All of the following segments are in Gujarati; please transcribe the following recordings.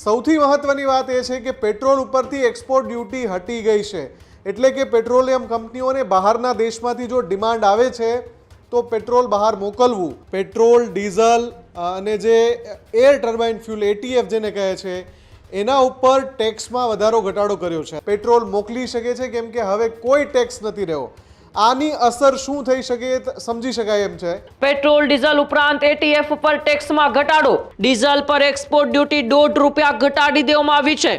સૌથી મહત્વની વાત એ છે કે પેટ્રોલ ઉપરથી એક્સપોર્ટ ડ્યુટી હટી ગઈ છે, એટલે કે પેટ્રોલિયમ કંપનીઓને બહારના દેશમાંથી જો ડિમાન્ડ આવે છે તો પેટ્રોલ બહાર મોકલવું, પેટ્રોલ, ડીઝલ અને જે એર ટર્બાઇન ફ્યુલ એટીએફ જેને કહે છે એના ઉપર ટેક્સમાં વધારો ઘટાડો કર્યો છે. પેટ્રોલ મોકલી શકે છે કેમ કે હવે કોઈ ટેક્સ નથી રહ્યો. આની અસર શું થઈ શકે સમજી શકાય એમ છે. પેટ્રોલ ડીઝલ ઉપરાંત એટીએફ પર ટેક્સમાં ઘટાડો. ડીઝલ પર એક્સપોર્ટ ડ્યુટી ₹1.5 ઘટાડી દેવામાં આવી છે.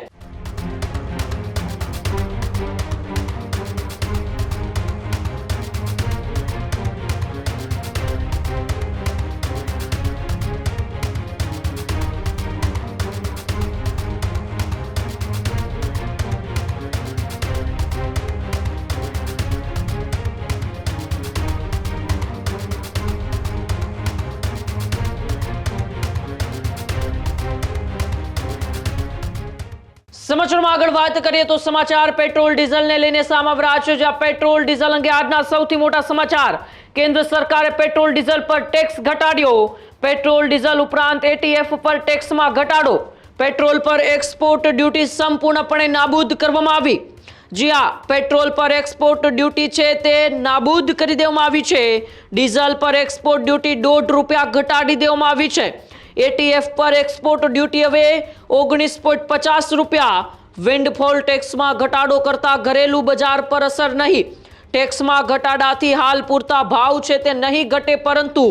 સમાચારમાં આગળ વાત કરીએ તો સમાચાર પેટ્રોલ ડીઝલને લઈને સામે આવી રહ્યા છે, જ્યાં પેટ્રોલ ડીઝલ અંગે આજના સૌથી મોટા સમાચાર. કેન્દ્ર સરકારે પેટ્રોલ ડીઝલ પર ટેક્સ ઘટાડ્યો. પેટ્રોલ ડીઝલ ઉપરાંત એટીએફ પર ટેક્સમાં ઘટાડો. પેટ્રોલ પર એક્સપોર્ટ ડ્યુટી સંપૂર્ણપણે નાબૂદ કરવામાં આવી. જી હા, પેટ્રોલ પર એક્સપોર્ટ ડ્યુટી છે તે નાબૂદ કરી દેવામાં આવી છે. ડીઝલ પર એક્સપોર્ટ ડ્યુટી ₹1.5 ઘટાડી દેવામાં આવી છે. એટીએફ પર એક્સપોર્ટ ડ્યુટી હવે ₹19.50. વિન્ડફોલ ટેક્સમાં ઘટાડો કરતા ઘરેલું બજાર પર અસર નહીં. ટેક્સમાં ઘટાડાથી હાલ પૂરતા ભાવ છે તે નહીં ઘટે, પરંતુ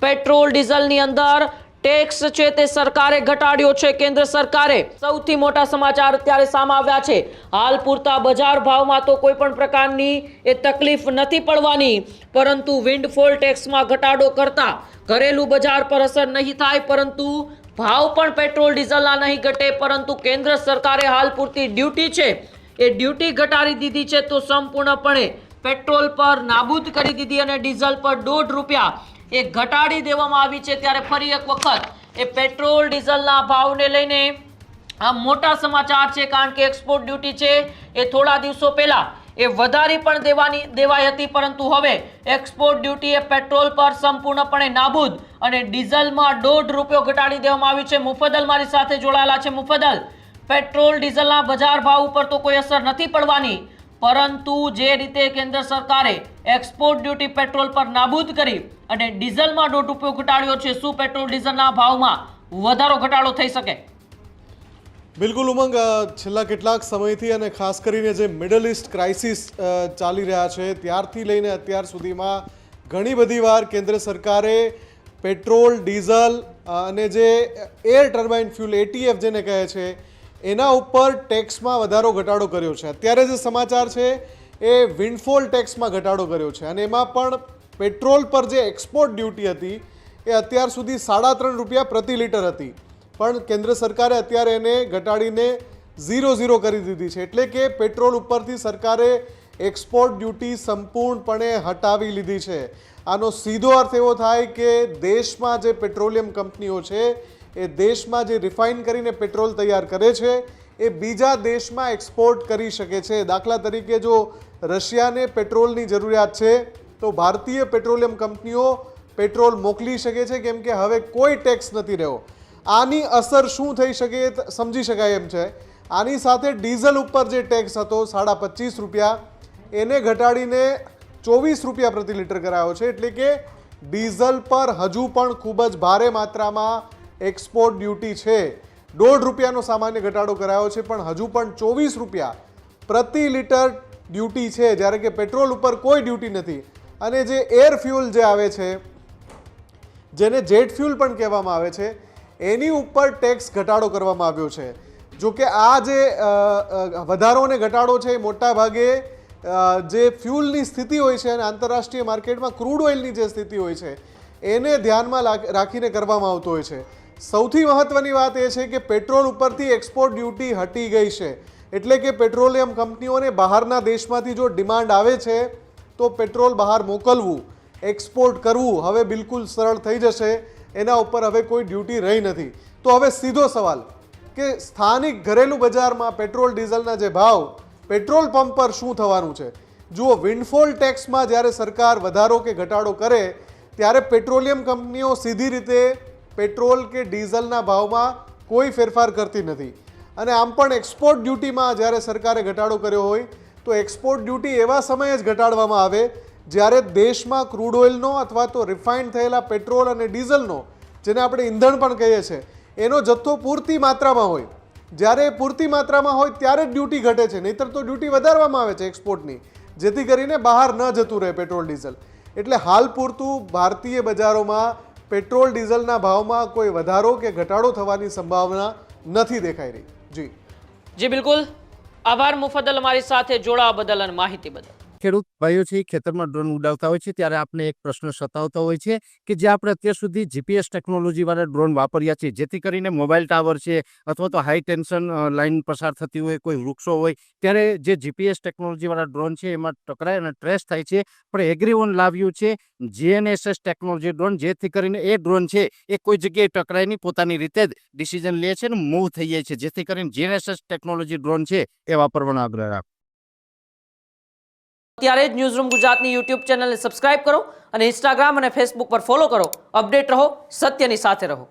પેટ્રોલ ડીઝલની અંદર ટેક્સ છે તે સરકારે ઘટાડ્યો છે. કેન્દ્ર સરકારે સૌથી મોટા સમાચાર અત્યારે સામે આવ્યા છે. હાલ પૂરતા બજાર ભાવમાં તો કોઈ પણ પ્રકારની એ તકલીફ નથી પડવાની, પરંતુ વિન્ડફોલ ટેક્સમાં ઘટાડો કરતા ઘરેલું બજાર પર અસર નહીં થાય, પરંતુ ભાવ પણ પેટ્રોલ ડીઝલના નહીં ઘટે. પરંતુ કેન્દ્ર સરકારે હાલ પૂરતી ડ્યુટી છે એ ડ્યુટી ઘટાડી દીધી છે, તો સંપૂર્ણપણે પેટ્રોલ પર નાબૂદ કરી દીધી અને ડીઝલ પર ₹1.5 એ ઘટાડી દેવામાં આવી છે. ત્યારે ફરી એક વખત એ પેટ્રોલ ડીઝલના ભાવને લઈને આ મોટા સમાચાર છે, કારણ કે એક્સપોર્ટ ડ્યુટી છે એ થોડા દિવસો પહેલા એ વધારી પણ દેવાઈ હતી, પરંતુ હવે એક્સપોર્ટ ડ્યુટી એ પેટ્રોલ પર સંપૂર્ણપણે નાબૂદ અને ડીઝલમાં ₹1.5 ઘટાડી દેવામાં આવી છે. મુફદ્દલ મારી સાથે જોડાયેલા છે. મુફદ્દલ, પેટ્રોલ ડીઝલના બજાર ભાવ ઉપર તો કોઈ અસર નથી પડવાની, પરંતુ જે રીતે કેન્દ્ર સરકારે એક્સપોર્ટ ડ્યુટી પેટ્રોલ પર નાબૂદ કરી અને ડીઝલમાં ₹1.5 ઘટાડ્યો છે, શું પેટ્રોલ ડીઝલના ભાવમાં વધારો ઘટાડો થઈ શકે? બિલકુલ ઉમંગ, છેલ્લા કેટલાક સમયથી અને ખાસ કરીને જે મિડલ ઇસ્ટ ક્રાઇસિસ ચાલી રહ્યા છે ત્યારથી લઈને અત્યાર સુધીમાં ઘણી બધી વાર કેન્દ્ર સરકારે પેટ્રોલ, ડીઝલ અને જે એર ટર્બાઇન ફ્યુલ એટીએફ જેને કહે છે એના ઉપર ટેક્સમાં વધારો ઘટાડો કર્યો છે. અત્યારે જે સમાચાર છે એ વિન્ડફોલ ટેક્સમાં ઘટાડો કર્યો છે, અને એમાં પણ પેટ્રોલ પર જે એક્સપોર્ટ ડ્યુટી હતી એ અત્યાર સુધી ₹3.5 પ્રતિ લીટર હતી, પણ કેન્દ્ર સરકારે અત્યારે એને ઘટાડીને 0 કરી દીધી છે. એટલે કે પેટ્રોલ ઉપરથી સરકારે એક્સપોર્ટ ડ્યુટી સંપૂર્ણપણે હટાવી લીધી છે. આનો સીધો અર્થ એવો થાય કે દેશમાં જે પેટ્રોલિયમ કંપનીઓ છે એ દેશમાં જે રિફાઇન કરીને પેટ્રોલ તૈયાર કરે છે એ બીજા દેશમાં એક્સપોર્ટ કરી શકે છે. દાખલા તરીકે જો રશિયાને પેટ્રોલની જરૂરિયાત છે તો ભારતીય પેટ્રોલિયમ કંપનીઓ પેટ્રોલ મોકલી શકે છે, કેમ કે હવે કોઈ ટેક્સ નથી રહ્યો. આની અસર શું થઈ શકે સમજી શકાય એમ છે. આની સાથે ડીઝલ ઉપર જે ટેક્સ હતો ₹25.5 એને ઘટાડીને ₹24 પ્રતિ લીટર કરાયો છે. એટલે કે ડીઝલ પર હજુ પણ ખૂબ જ ભારે માત્રામાં એક્સપોર્ટ ડ્યુટી છે. ₹1.5નો સામાન્ય ઘટાડો કરાયો છે, પણ હજુ પણ ₹24 પ્રતિ લીટર ડ્યુટી છે, જ્યારે કે પેટ્રોલ ઉપર કોઈ ડ્યુટી નથી. અને જે એર ફ્યુલ જે આવે છે, જેને જેટ ફ્યુલ પણ કહેવામાં આવે છે, એની ઉપર ટેક્સ ઘટાડો કરવામાં આવ્યો છે. જો કે આ જે વધારો અને ઘટાડો છે એ મોટા ભાગે જે ફ્યુલની સ્થિતિ હોય છે અને આંતરરાષ્ટ્રીય માર્કેટમાં ક્રૂડ ઓઇલની જે સ્થિતિ હોય છે એને ધ્યાનમાં રાખીને કરવામાં આવતો હોય છે. સૌથી મહત્વની વાત એ છે કે પેટ્રોલ ઉપરથી એક્સપોર્ટ ડ્યુટી હટી ગઈ છે, એટલે કે પેટ્રોલિયમ કંપનીઓને બહારના દેશમાંથી જો ડિમાન્ડ આવે છે તો પેટ્રોલ બહાર મોકલવું, એક્સપોર્ટ કરવું હવે બિલકુલ સરળ થઈ જશે. એના ઉપર હવે કોઈ ડ્યુટી રહી નથી. તો હવે સીધો સવાલ કે સ્થાનિક ઘરેલું બજારમાં પેટ્રોલ ડીઝલના જે ભાવ પેટ્રોલ પંપ પર શું થવાનું છે? જુઓ, વિન્ડફોલ ટેક્સમાં જ્યારે સરકાર વધારો કે ઘટાડો કરે ત્યારે પેટ્રોલિયમ કંપનીઓ સીધી રીતે પેટ્રોલ કે ડીઝલના ભાવમાં કોઈ ફેરફાર કરતી નથી. અને આમ પણ એક્સપોર્ટ ડ્યુટીમાં જ્યારે સરકારે ઘટાડો કર્યો હોય તો એક્સપોર્ટ ડ્યુટી એવા સમયે જ ઘટાડવામાં આવે જ્યારે દેશમાં ક્રૂડ ઓઇલનો અથવા તો રિફાઇન્ડ થયેલા પેટ્રોલ અને ડીઝલનો, જેને આપણે ઈંધણ પણ કહીએ છીએ, એનો જથ્થો પૂરતી માત્રામાં હોય. જ્યારે પૂરતી માત્રામાં હોય ત્યારે જ ડ્યુટી ઘટે છે, નહીંતર તો ડ્યુટી વધારવામાં આવે છે એક્સપોર્ટની, જેથી કરીને બહાર ન જતું રહે પેટ્રોલ ડીઝલ. એટલે હાલ પૂરતું ભારતીય બજારોમાં પેટ્રોલ ડીઝલના ભાવમાં કોઈ વધારો કે ઘટાડો થવાની સંભાવના નથી દેખાઈ રહી. જી બિલકુલ, આભાર મુફદ્દલ અમારી સાથે જોડાવા બદલ અને માહિતી બદલ. ખેડૂત ભાઈઓ છે ખેતરમાં ડ્રોન ઉડાવતા હોય છે ત્યારે આપણે એક પ્રશ્ન સતાવતો હોય છે કે જે આપણે અત્યાર સુધી જીપીએસ ટેકનોલોજી વાળા ડ્રોન વાપર્યા છે, જેથી કરીને મોબાઈલ ટાવર છે અથવા તો હાઈ ટેન્શન લાઇન પસાર થતી હોય, કોઈ વૃક્ષો હોય, ત્યારે જે જીપીએસ ટેકનોલોજી વાળા ડ્રોન છે એમાં ટકરાય અને ટ્રેસ થાય છે. પણ એગ્રીવન લાવ્યું છે જીએનએસએસ ટેકનોલોજી ડ્રોન, જેથી કરીને એ ડ્રોન છે એ કોઈ જગ્યાએ ટકરાય નહીં, પોતાની રીતે જ ડિસિઝન લે છે અને મૂવ થઈ જાય છે, જેથી કરીને જીએનએસએસ ટેકનોલોજી ડ્રોન છે એ વાપરવાનો આગ્રહ રાખો. ત્યારે જ ન્યૂઝરૂમ ગુજરાતની યુટ્યુબ ચેનલને સબસ્ક્રાઇબ કરો અને ઇન્સ્ટાગ્રામ અને ફેસબુક પર ફોલો કરો. અપડેટ રહો, સત્યની સાથે રહો.